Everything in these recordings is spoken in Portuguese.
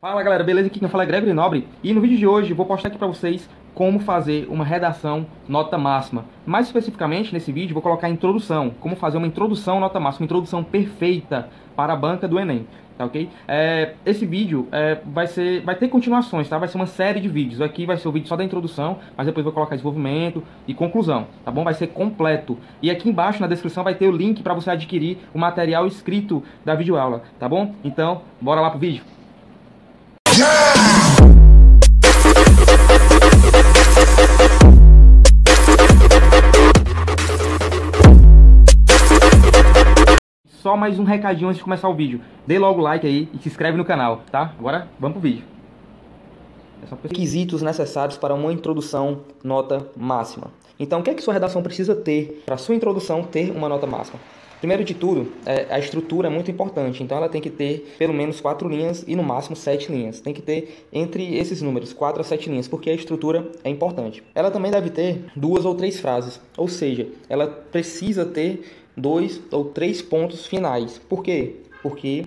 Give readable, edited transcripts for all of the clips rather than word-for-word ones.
Fala galera, beleza? Aqui quem fala é Gregory Nobre e no vídeo de hoje eu vou postar aqui para vocês como fazer uma redação nota máxima. Mais especificamente nesse vídeo vou colocar a introdução, como fazer uma introdução nota máxima, uma introdução perfeita para a banca do Enem, tá ok? Esse vídeo vai ter continuações, tá? Vai ser uma série de vídeos. Aqui vai ser o vídeo só da introdução, mas depois eu vou colocar desenvolvimento e conclusão, tá bom? Vai ser completo. E aqui embaixo na descrição vai ter o link para você adquirir o material escrito da videoaula, tá bom? Então, bora lá pro vídeo. Só mais um recadinho antes de começar o vídeo. Dê logo o like aí e se inscreve no canal, tá? Agora vamos pro vídeo. Requisitos necessários para uma introdução nota máxima. Então, o que é que sua redação precisa ter para sua introdução ter uma nota máxima? Primeiro de tudo, a estrutura é muito importante. Então, ela tem que ter pelo menos 4 linhas e no máximo 7 linhas. Tem que ter entre esses números, 4 a 7 linhas, porque a estrutura é importante. Ela também deve ter 2 ou 3 frases, ou seja, ela precisa ter 2 ou 3 pontos finais. Por quê? Porque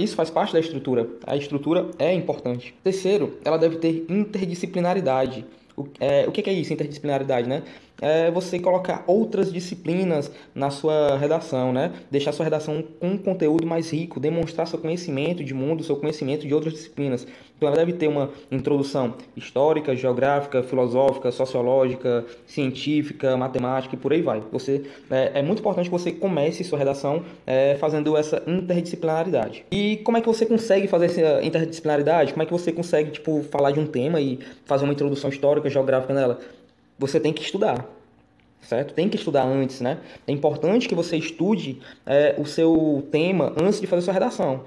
isso faz parte da estrutura. A estrutura é importante. Terceiro, ela deve ter interdisciplinaridade. O que é isso, interdisciplinaridade, né? É você colocar outras disciplinas na sua redação, né? Deixar sua redação com um conteúdo mais rico, demonstrar seu conhecimento de mundo, seu conhecimento de outras disciplinas. Então, ela deve ter uma introdução histórica, geográfica, filosófica, sociológica, científica, matemática e por aí vai. É muito importante que você comece sua redação fazendo essa interdisciplinaridade. E como é que você consegue fazer essa interdisciplinaridade? Como é que você consegue, falar de um tema e fazer uma introdução histórica, geográfica nela? Você tem que estudar, certo? Tem que estudar antes, né? É importante que você estude o seu tema antes de fazer sua redação.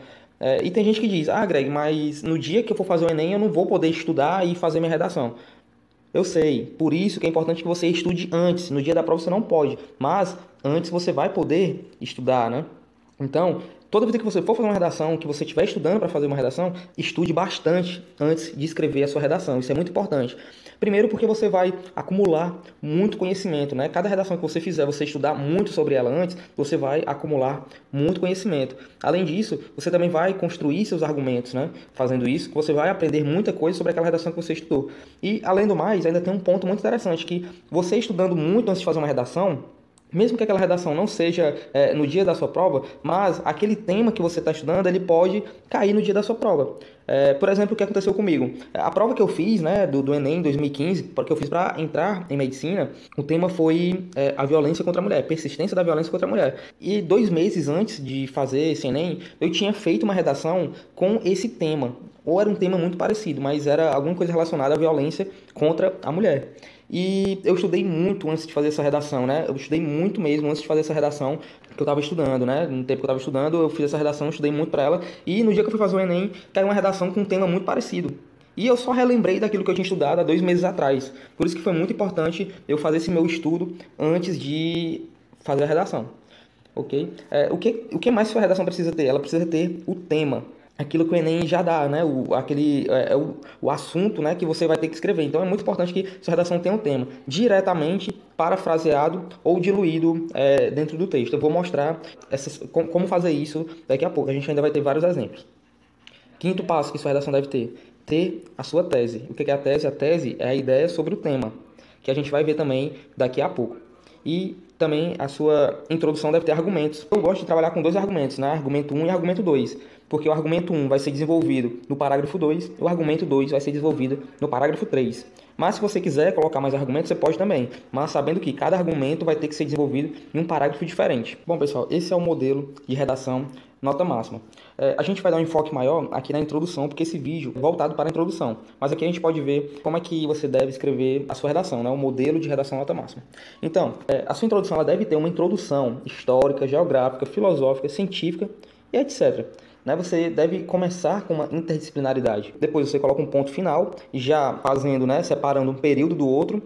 E tem gente que diz, Greg, mas no dia que eu for fazer o Enem eu não vou poder estudar e fazer minha redação. Eu sei, por isso que é importante que você estude antes. No dia da prova você não pode, mas antes você vai poder estudar, né? Então, toda vez que você for fazer uma redação, que você estiver estudando para fazer uma redação, estude bastante antes de escrever a sua redação. Isso é muito importante. Primeiro porque você vai acumular muito conhecimento, né? Cada redação que você fizer, você estudar muito sobre ela antes, você vai acumular muito conhecimento. Além disso, você também vai construir seus argumentos, né? Fazendo isso, você vai aprender muita coisa sobre aquela redação que você estudou. E, além do mais, ainda tem um ponto muito interessante, que você estudando muito antes de fazer uma redação, mesmo que aquela redação não seja no dia da sua prova, mas aquele tema que você está estudando, ele pode cair no dia da sua prova. Por exemplo, o que aconteceu comigo? A prova que eu fiz, né, do Enem em 2015, que eu fiz para entrar em medicina, o tema foi a violência contra a mulher, persistência da violência contra a mulher. E 2 meses antes de fazer esse Enem, eu tinha feito uma redação com esse tema. Ou era um tema muito parecido, mas era alguma coisa relacionada à violência contra a mulher. E eu estudei muito antes de fazer essa redação, né? Eu estudei muito mesmo antes de fazer essa redação que eu estava estudando, né? No tempo que eu estava estudando, eu fiz essa redação, estudei muito para ela. E no dia que eu fui fazer o Enem, caiu uma redação com um tema muito parecido. E eu só relembrei daquilo que eu tinha estudado há 2 meses atrás. Por isso que foi muito importante eu fazer esse meu estudo antes de fazer a redação. Ok? O que mais sua redação precisa ter? Ela precisa ter o tema. Aquilo que o Enem já dá, né? O assunto, né, que você vai ter que escrever. Então é muito importante que sua redação tenha um tema diretamente parafraseado ou diluído dentro do texto. Eu vou mostrar como fazer isso daqui a pouco. A gente ainda vai ter vários exemplos. Quinto passo que sua redação deve ter a sua tese. O que é a tese? A tese é a ideia sobre o tema, que a gente vai ver também daqui a pouco. E também a sua introdução deve ter argumentos. Eu gosto de trabalhar com 2 argumentos, né? Argumento 1 e argumento 2. Porque o argumento 1 vai ser desenvolvido no parágrafo 2 e o argumento 2 vai ser desenvolvido no parágrafo 3. Mas se você quiser colocar mais argumentos, você pode também. Mas sabendo que cada argumento vai ter que ser desenvolvido em um parágrafo diferente. Bom, pessoal, esse é o modelo de redação nota máxima. A gente vai dar um enfoque maior aqui na introdução, porque esse vídeo é voltado para a introdução. Mas aqui a gente pode ver como é que você deve escrever a sua redação, né? O modelo de redação nota máxima. Então, a sua introdução ela deve ter uma introdução histórica, geográfica, filosófica, científica e etc. Você deve começar com uma interdisciplinaridade. Depois você coloca um ponto final, já fazendo, separando um período do outro.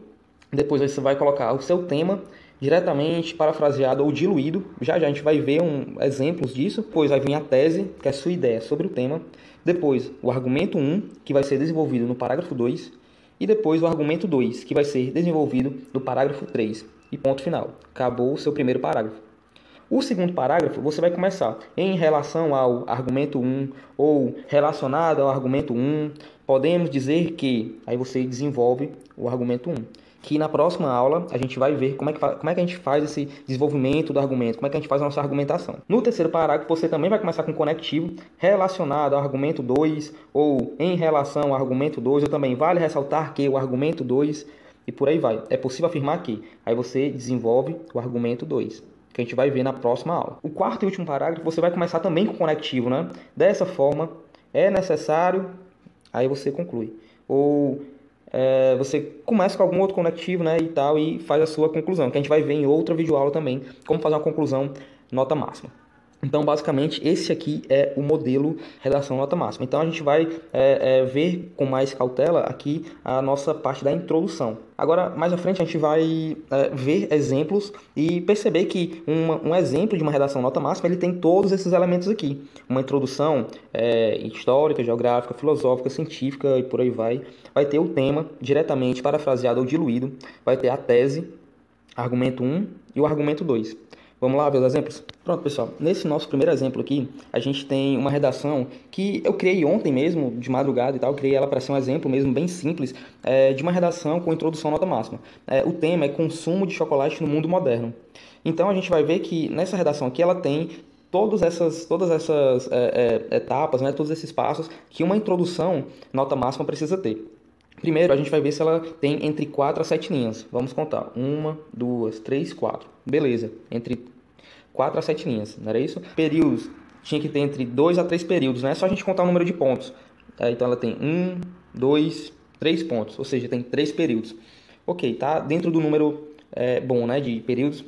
Depois você vai colocar o seu tema diretamente parafraseado ou diluído. Já a gente vai ver exemplos disso. Depois vai vir a tese, que é a sua ideia sobre o tema. Depois o argumento 1, que vai ser desenvolvido no parágrafo 2. E depois o argumento 2, que vai ser desenvolvido no parágrafo 3. E ponto final. Acabou o seu primeiro parágrafo. O segundo parágrafo, você vai começar em relação ao argumento 1 ou relacionado ao argumento 1, podemos dizer que, aí você desenvolve o argumento 1. Que na próxima aula a gente vai ver como é que a gente faz esse desenvolvimento do argumento, como é que a gente faz a nossa argumentação. No terceiro parágrafo, você também vai começar com conectivo relacionado ao argumento 2 ou em relação ao argumento 2, ou também vale ressaltar que o argumento 2 e por aí vai. É possível afirmar que. Aí você desenvolve o argumento 2, que a gente vai ver na próxima aula. O quarto e último parágrafo, você vai começar também com conectivo, né? Dessa forma, é necessário, aí você conclui. Ou você começa com algum outro conectivo, né, e tal, e faz a sua conclusão, que a gente vai ver em outra videoaula também, como fazer uma conclusão nota máxima. Então, basicamente, esse aqui é o modelo redação nota máxima. Então, a gente vai ver com mais cautela aqui a nossa parte da introdução. Agora, mais à frente, a gente vai ver exemplos e perceber que um exemplo de uma redação nota máxima, ele tem todos esses elementos aqui. Uma introdução histórica, geográfica, filosófica, científica e por aí vai. Vai ter o tema diretamente parafraseado ou diluído. Vai ter a tese, argumento 1 e o argumento 2. Vamos lá ver os exemplos? Pronto, pessoal. Nesse nosso primeiro exemplo aqui, a gente tem uma redação que eu criei ontem mesmo, de madrugada e tal. Eu criei ela para ser um exemplo mesmo, bem simples, de uma redação com introdução nota máxima. O tema é consumo de chocolate no mundo moderno. Então, a gente vai ver que nessa redação aqui, ela tem todas essas etapas, né, todos esses passos que uma introdução nota máxima precisa ter. Primeiro, a gente vai ver se ela tem entre 4 a 7 linhas. Vamos contar. 1, 2, 3, 4. Beleza. Entre 4 a 7 linhas. Não era isso? Períodos. Tinha que ter entre 2 a 3 períodos. Não é só a gente contar o número de pontos. Então, ela tem 1, 2, 3 pontos. Ou seja, tem 3 períodos. Ok, tá dentro do número bom, né, de períodos.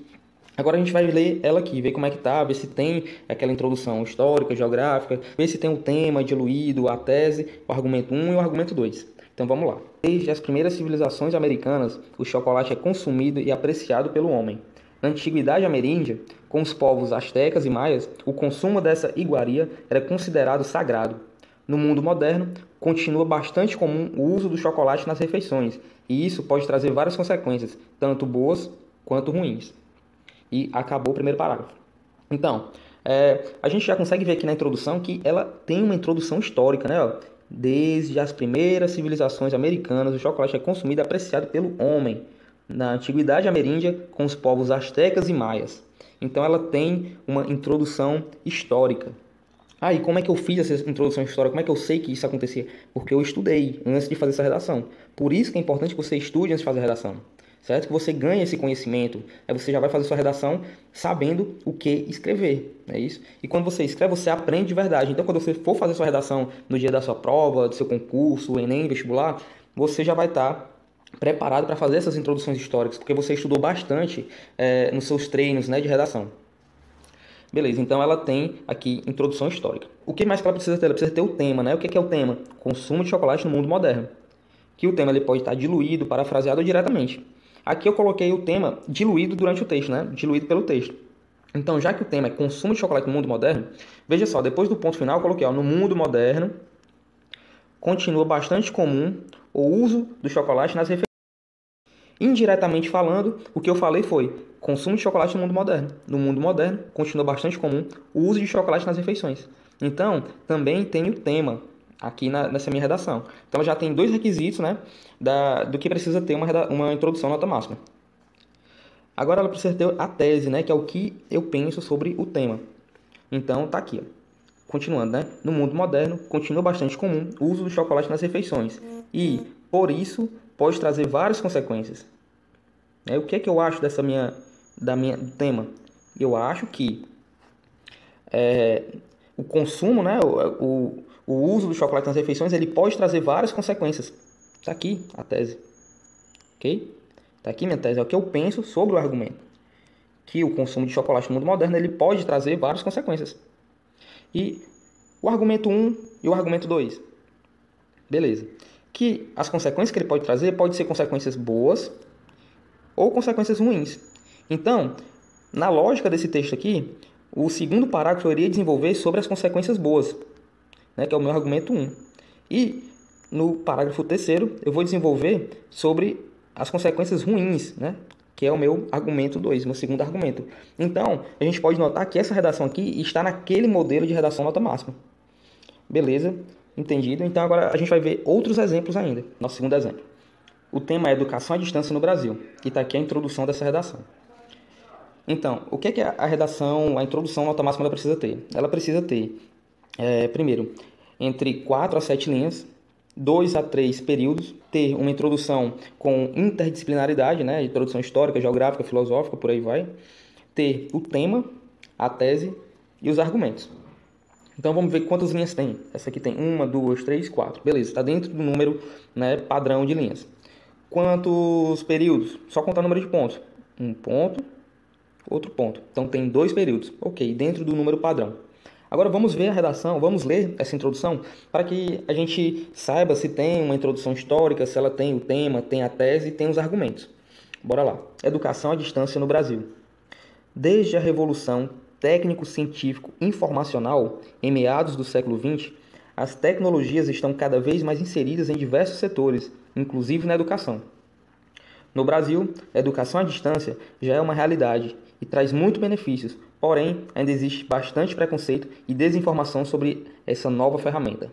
Agora a gente vai ler ela aqui, ver como é que tá, ver se tem aquela introdução histórica, geográfica, ver se tem o tema diluído, a tese, o argumento 1 e o argumento 2. Então vamos lá. Desde as primeiras civilizações americanas, o chocolate é consumido e apreciado pelo homem. Na antiguidade ameríndia, com os povos astecas e maias, o consumo dessa iguaria era considerado sagrado. No mundo moderno, continua bastante comum o uso do chocolate nas refeições, e isso pode trazer várias consequências, tanto boas quanto ruins. E acabou o primeiro parágrafo. Então, a gente já consegue ver aqui na introdução que ela tem uma introdução histórica, né? Desde as primeiras civilizações americanas, o chocolate é consumido e apreciado pelo homem. Na antiguidade ameríndia, com os povos astecas e maias. Então, ela tem uma introdução histórica. E como é que eu fiz essa introdução histórica? Como é que eu sei que isso acontecia? Porque eu estudei antes de fazer essa redação. Por isso que é importante que você estude antes de fazer a redação. Certo? Que você ganhe esse conhecimento. Aí você já vai fazer sua redação sabendo o que escrever. É isso? E quando você escreve, você aprende de verdade. Então, quando você for fazer sua redação no dia da sua prova, do seu concurso, Enem, vestibular, você já vai estar preparado para fazer essas introduções históricas, porque você estudou bastante nos seus treinos, né, de redação. Beleza, então ela tem aqui introdução histórica. O que mais que ela precisa ter? Ela precisa ter o tema, né? O que é o tema? Consumo de chocolate no mundo moderno. Que o tema ele pode estar diluído, parafraseado ou diretamente. Aqui eu coloquei o tema diluído durante o texto, né? Diluído pelo texto. Então, já que o tema é consumo de chocolate no mundo moderno, veja só, depois do ponto final eu coloquei, no mundo moderno, continua bastante comum o uso do chocolate nas refeições. Indiretamente falando, o que eu falei foi consumo de chocolate no mundo moderno. No mundo moderno, continua bastante comum o uso de chocolate nas refeições. Então, também tem o tema aqui nessa minha redação. Então, já tem 2 requisitos, né, do que precisa ter uma introdução nota máxima. Agora, ela precisa ter a tese, né, que é o que eu penso sobre o tema. Então, tá aqui, ó. Continuando, né? No mundo moderno, continua bastante comum o uso do chocolate nas refeições. E, por isso, pode trazer várias consequências. O que é que eu acho do tema? Eu acho que o consumo, né, o uso do chocolate nas refeições, ele pode trazer várias consequências. Está aqui a tese. Ok? Está aqui minha tese. É o que eu penso sobre o argumento. Que o consumo de chocolate no mundo moderno ele pode trazer várias consequências. E o argumento 1 e o argumento 2. Beleza. Que as consequências que ele pode trazer podem ser consequências boas ou consequências ruins. Então, na lógica desse texto aqui, o segundo parágrafo eu iria desenvolver sobre as consequências boas, né, que é o meu argumento 1. E no parágrafo terceiro eu vou desenvolver sobre as consequências ruins, né, que é o meu argumento 2, meu segundo argumento. Então, a gente pode notar que essa redação aqui está naquele modelo de redação nota máxima. Beleza? Entendido? Então, agora a gente vai ver outros exemplos ainda. Nosso segundo exemplo. O tema é Educação à Distância no Brasil, que está aqui a introdução dessa redação. Então, o que é que a redação, a introdução nota máxima ela precisa ter? Ela precisa ter, primeiro, entre 4 a 7 linhas, 2 a 3 períodos, ter uma introdução com interdisciplinaridade, né? Introdução histórica, geográfica, filosófica, por aí vai. Ter o tema, a tese e os argumentos. Então vamos ver quantas linhas tem. Essa aqui tem 1, 2, 3, 4. Beleza, está dentro do número, né, padrão de linhas. Quantos períodos? Só contar o número de pontos. Um ponto, outro ponto. Então tem 2 períodos. Ok, dentro do número padrão. Agora vamos ver a redação, vamos ler essa introdução para que a gente saiba se tem uma introdução histórica, se ela tem o tema, tem a tese e tem os argumentos. Bora lá. Educação à distância no Brasil. Desde a Revolução Técnico-Científico Informacional, em meados do século XX, as tecnologias estão cada vez mais inseridas em diversos setores, inclusive na educação. No Brasil, a educação à distância já é uma realidade e traz muitos benefícios, porém, ainda existe bastante preconceito e desinformação sobre essa nova ferramenta.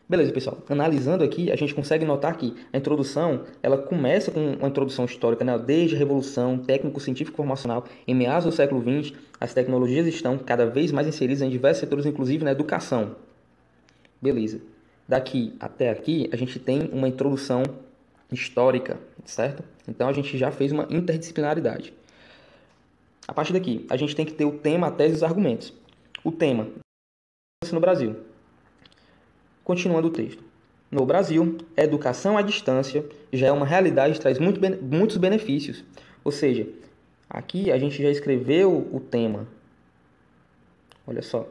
Beleza, pessoal. Analisando aqui, a gente consegue notar que a introdução, ela começa com uma introdução histórica, né? Desde a Revolução Técnico-Científico Informacional, em meados do século XX, as tecnologias estão cada vez mais inseridas em diversos setores, inclusive na educação. Beleza. Daqui até aqui, a gente tem uma introdução histórica, certo? Então, a gente já fez uma interdisciplinaridade. A partir daqui, a gente tem que ter o tema, a tese e os argumentos. O tema, no Brasil. Continuando o texto. No Brasil, a educação à distância já é uma realidade e traz muitos benefícios. Ou seja, aqui a gente já escreveu o tema. Olha só.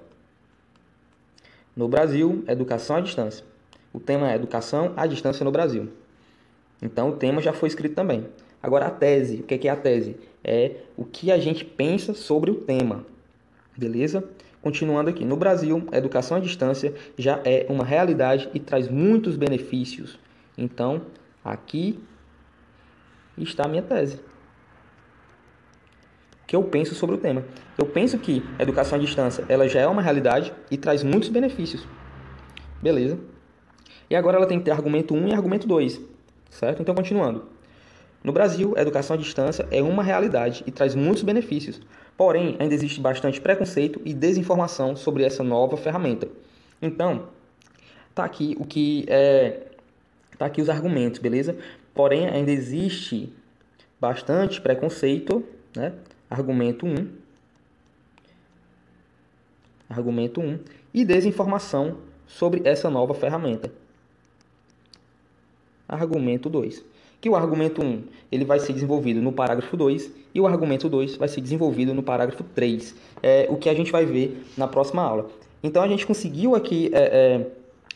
No Brasil, educação à distância. O tema é educação à distância no Brasil. Então, o tema já foi escrito também. Agora, a tese. O que é a tese? É o que a gente pensa sobre o tema. Beleza? Continuando aqui. No Brasil, a educação à distância já é uma realidade e traz muitos benefícios. Então, aqui está a minha tese. O que eu penso sobre o tema? Eu penso que a educação à distância ela já é uma realidade e traz muitos benefícios. Beleza? E agora ela tem que ter argumento 1 e argumento 2. Certo? Então, continuando. No Brasil, a educação à distância é uma realidade e traz muitos benefícios. Porém, ainda existe bastante preconceito e desinformação sobre essa nova ferramenta. Então, tá aqui tá aqui os argumentos, beleza? Porém, ainda existe bastante preconceito, né? Argumento 1. Argumento 1 e desinformação sobre essa nova ferramenta. Argumento 2. Que o argumento 1 ele vai ser desenvolvido no parágrafo 2 e o argumento 2 vai ser desenvolvido no parágrafo 3. É o que a gente vai ver na próxima aula. Então, a gente conseguiu aqui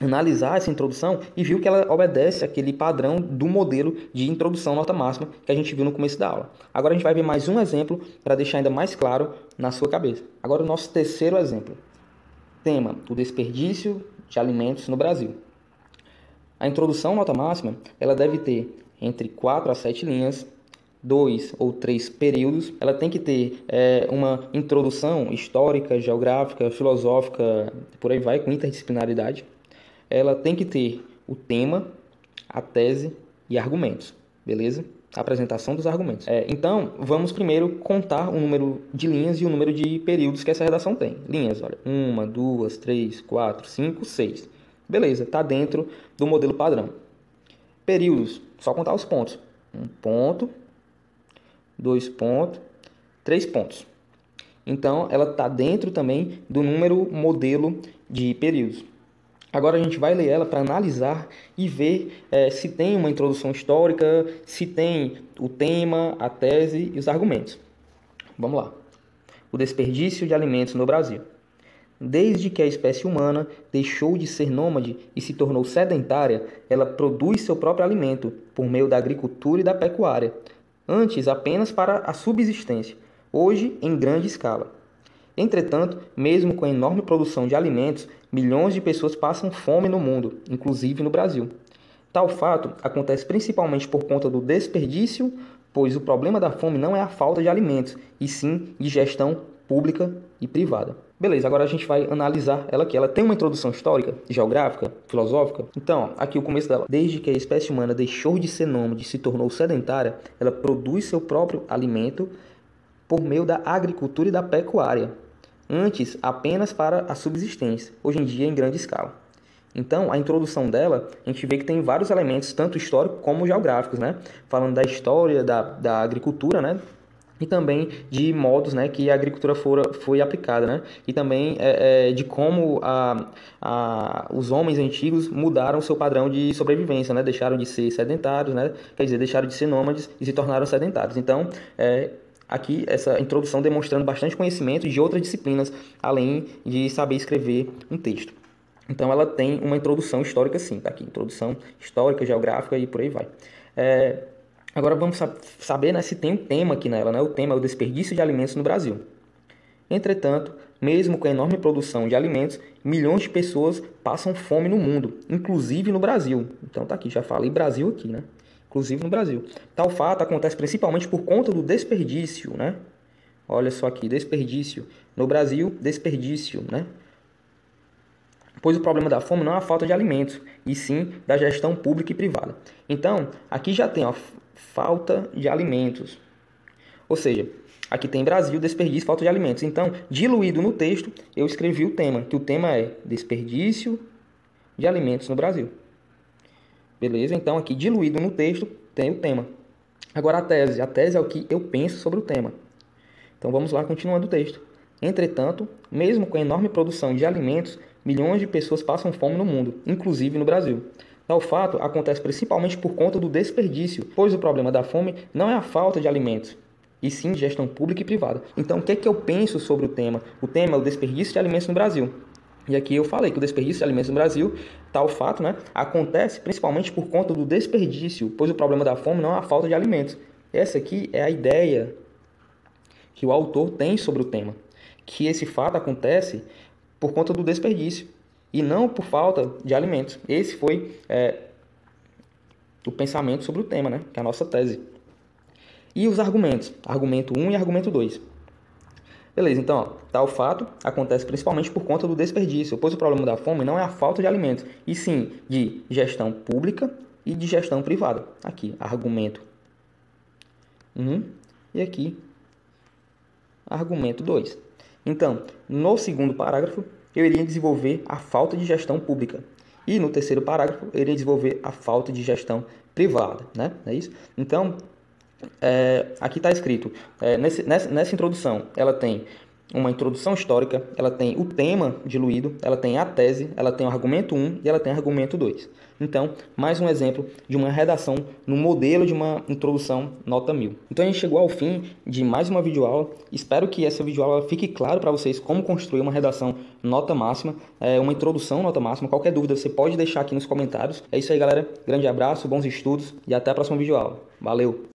analisar essa introdução e viu que ela obedece àquele padrão do modelo de introdução nota máxima que a gente viu no começo da aula. Agora, a gente vai ver mais um exemplo para deixar ainda mais claro na sua cabeça. Agora, o nosso terceiro exemplo. Tema: o desperdício de alimentos no Brasil. A introdução nota máxima ela deve ter entre 4 a 7 linhas, 2 ou 3 períodos. Ela tem que ter uma introdução histórica, geográfica, filosófica, por aí vai, com interdisciplinaridade. Ela tem que ter o tema, a tese e argumentos, beleza? A apresentação dos argumentos. Então, vamos primeiro contar o número de linhas e o número de períodos que essa redação tem. Linhas, olha, 1, 2, 3, 4, 5, 6. Beleza, está dentro do modelo padrão. Períodos, só contar os pontos. 1 ponto, 2 pontos, 3 pontos. Então, ela está dentro também do número modelo de períodos. Agora a gente vai ler ela para analisar e ver se tem uma introdução histórica, se tem o tema, a tese e os argumentos. Vamos lá. O desperdício de alimentos no Brasil. Desde que a espécie humana deixou de ser nômade e se tornou sedentária, ela produz seu próprio alimento por meio da agricultura e da pecuária, antes apenas para a subsistência, hoje em grande escala. Entretanto, mesmo com a enorme produção de alimentos, milhões de pessoas passam fome no mundo, inclusive no Brasil. Tal fato acontece principalmente por conta do desperdício, pois o problema da fome não é a falta de alimentos, e sim de gestão pública e privada. Beleza, agora a gente vai analisar ela aqui. Ela tem uma introdução histórica, geográfica, filosófica. Então, aqui o começo dela. Desde que a espécie humana deixou de ser nômade e se tornou sedentária, ela produz seu próprio alimento por meio da agricultura e da pecuária. Antes, apenas para a subsistência. Hoje em dia, em grande escala. Então, a introdução dela, a gente vê que tem vários elementos, tanto históricos como geográficos, né? Falando da história da agricultura, né? E também de modos, né, que a agricultura foi aplicada, né? E também de como os homens antigos mudaram o seu padrão de sobrevivência, né? Deixaram de ser sedentários, né? Quer dizer, deixaram de ser nômades e se tornaram sedentários. Então, aqui essa introdução demonstrando bastante conhecimento de outras disciplinas, além de saber escrever um texto. Então, ela tem uma introdução histórica, sim, tá aqui. Introdução histórica, geográfica e por aí vai. Agora vamos saber, né, se tem um tema aqui nela, né? O tema é o desperdício de alimentos no Brasil. Entretanto, mesmo com a enorme produção de alimentos, milhões de pessoas passam fome no mundo, inclusive no Brasil. Então tá aqui, já falei Brasil aqui, né? Inclusive no Brasil. Tal fato acontece principalmente por conta do desperdício, né? Olha só aqui, desperdício. No Brasil, desperdício, né? Pois o problema da fome não é a falta de alimentos, e sim da gestão pública e privada. Então, aqui já tem a falta de alimentos. Ou seja, aqui tem Brasil, desperdício, falta de alimentos. Então, diluído no texto, eu escrevi o tema, que o tema é desperdício de alimentos no Brasil. Beleza? Então, aqui diluído no texto, tem o tema. Agora a tese. A tese é o que eu penso sobre o tema. Então, vamos lá, continuando o texto. Entretanto, mesmo com a enorme produção de alimentos, milhões de pessoas passam fome no mundo, inclusive no Brasil. Tal fato acontece principalmente por conta do desperdício, pois o problema da fome não é a falta de alimentos, e sim de gestão pública e privada. Então, o que é que eu penso sobre o tema? O tema é o desperdício de alimentos no Brasil. E aqui eu falei que o desperdício de alimentos no Brasil, tal fato, né, acontece principalmente por conta do desperdício, pois o problema da fome não é a falta de alimentos. Essa aqui é a ideia que o autor tem sobre o tema, que esse fato acontece por conta do desperdício e não por falta de alimentos. Esse foi o pensamento sobre o tema, né? Que é a nossa tese. E os argumentos? Argumento 1 e argumento 2. Beleza, então, ó, tal fato acontece principalmente por conta do desperdício, pois o problema da fome não é a falta de alimentos, e sim de gestão pública e de gestão privada. Aqui, argumento 1 e aqui, argumento 2. Então, no segundo parágrafo, eu iria desenvolver a falta de gestão pública. E no terceiro parágrafo, eu iria desenvolver a falta de gestão privada, né? É isso? Então, aqui está escrito, nessa introdução, ela tem uma introdução histórica, ela tem o tema diluído, ela tem a tese, ela tem o argumento 1 e ela tem o argumento 2. Então, mais um exemplo de uma redação no modelo de uma introdução nota 1000. Então, a gente chegou ao fim de mais uma videoaula. Espero que essa videoaula fique claro para vocês como construir uma redação nota máxima, uma introdução nota máxima. Qualquer dúvida você pode deixar aqui nos comentários. É isso aí, galera. Grande abraço, bons estudos e até a próxima videoaula. Valeu!